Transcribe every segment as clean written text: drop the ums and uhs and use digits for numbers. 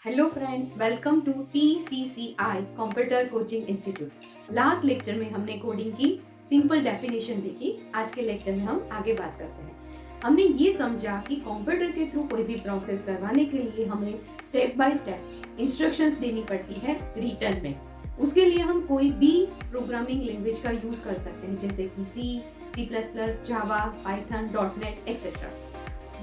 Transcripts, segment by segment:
Hello friends, welcome to TCCI computer coaching institute. Last lecture में हमने coding की simple definition देखी। आज के लेक्चर में हम आगे बात करते हैं। हमने ये समझा कि कंप्यूटर के थ्रू कोई भी प्रोसेस करवाने के लिए हमें स्टेप बाय स्टेप इंस्ट्रक्शंस देनी पड़ती है रिटर्न में। उसके लिए हम कोई भी प्रोग्रामिंग लैंग्वेज का यूज कर सकते हैं, जैसे कि C++, जावा, पाइथन, डॉटनेट एक्सेट्रा।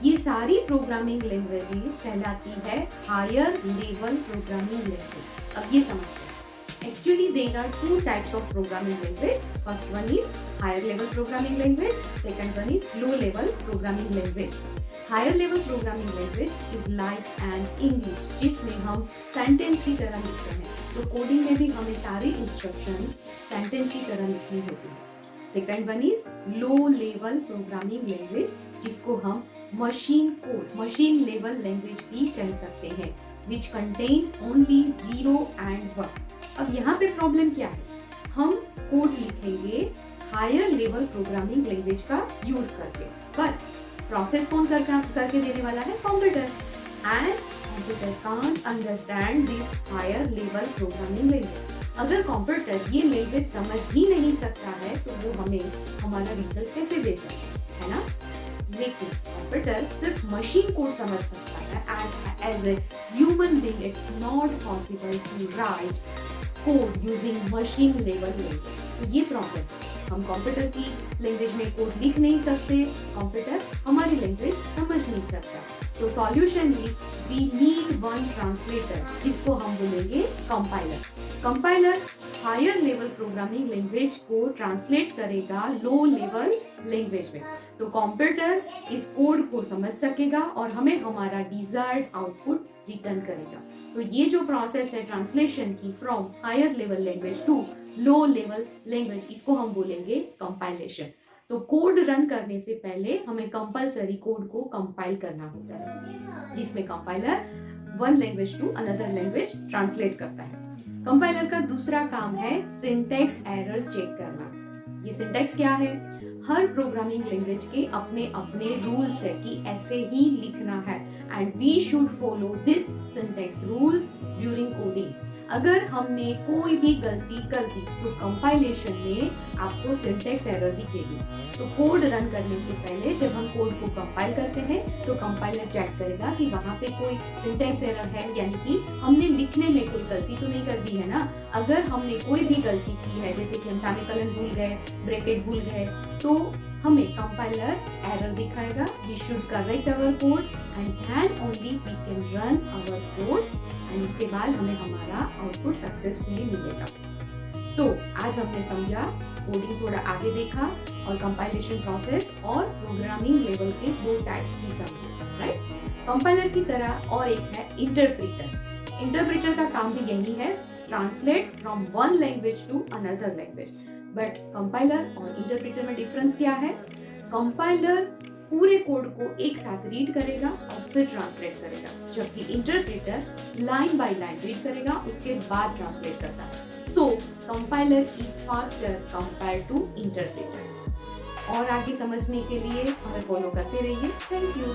ये सारी प्रोग्रामिंग लैंग्वेजेस कहलाती है हायर लेवल प्रोग्रामिंग लैंग्वेज। अब ये समझते हैं, actually there are two types of programming language. First one is higher level programming language, second one is low level programming language. Higher level programming language is like an English, जिसमें हम sentence की तरह लिखते हैं। तो coding में भी हमें सारी इंस्ट्रक्शन सेंटेंस की तरह लिखनी होती है। Second one is low level programming language, जिसको हम machine code, machine level language भी कह सकते हैं, विच कंटेन्स ओनली 0 and 1। अब यहाँ पे प्रॉब्लम क्या है, हम कोड लिखेंगे हायर लेवल प्रोग्रामिंग लैंग्वेज का यूज करके, बट प्रोसेस कौन करके देने वाला है? Computer. And computer can't understand this higher level programming language. अगर कंप्यूटर ये लैंग्वेज समझ ही नहीं सकता है तो वो हमें हमारा रिजल्ट कैसे दे सकता है ना? लेकिन कंप्यूटर सिर्फ मशीन कोड समझ सकता है, and as a human being it's not possible to write code using machine level language. तो ये प्रॉब्लम है, हम कंप्यूटर की लैंग्वेज में कोड लिख नहीं सकते, कंप्यूटर हमारी लैंग्वेज समझ नहीं सकता। So solution is we need one translator, जिसको हम बोलेंगे compiler. Compiler higher level programming language को ट्रांसलेट करेगा लो लेवल लैंग्वेज में। तो कंप्यूटर इस कोड को समझ सकेगा और हमें हमारा डिजायर्ड आउटपुट रिटर्न करेगा। तो ये जो प्रोसेस है ट्रांसलेशन की from higher level language to low level language, इसको हम बोलेंगे कंपाइलेशन। तो कोड रन करने से पहले हमें कंपलसरी कोड को कंपाइल करना होता है, जिसमें compiler one language to another language translate करता है। कंपाइलर का दूसरा काम है सिंटैक्स एरर चेक करना। ये सिंटैक्स क्या है? हर प्रोग्रामिंग लैंग्वेज के अपने अपने रूल्स है कि ऐसे ही लिखना है, and we should follow this syntax rules during coding. अगर हमने कोई भी गलती कर दी तो कंपाइलेशन में आपको सिंटैक्स एरर दिखेगी। तो कोड रन करने से पहले जब हम कोड को कंपाइल करते हैं तो कंपाइलर चेक करेगा कि वहाँ पे कोई सिंटैक्स एरर है, यानी कि हमने लिखने में कोई गलती तो नहीं कर दी है ना। अगर हमने कोई भी गलती की है, जैसे कि हम सेमीकोलन भूल गए, ब्रैकेट भूल गए, तो हमें कंपाइलर एरर दिखाएगा। We should correct our code and then only we can run our code, and उसके बाद हमें हमारा आउटपुट सक्सेसफुली मिलेगा। तो आज हमने समझा, कोडिंग थोड़ा आगे देखा और कंपाइलेशन प्रोसेस और प्रोग्रामिंग लेवल के दो टाइप्स भी समझे, राइट? कंपाइलर की तरह और एक है इंटरप्रेटर। इंटरप्रेटर का काम भी यही है, translate from one language to another language. But compiler और इंटरप्रेटर में डिफरेंस क्या है? कंपाइलर पूरे कोड को एक साथ रीड करेगा और फिर ट्रांसलेट करेगा, जबकि interpreter line by line read करेगा, उसके बाद ट्रांसलेट करता है। So compiler is faster compare to interpreter. और आगे समझने के लिए हमें फॉलो करते रहिए। Thank you.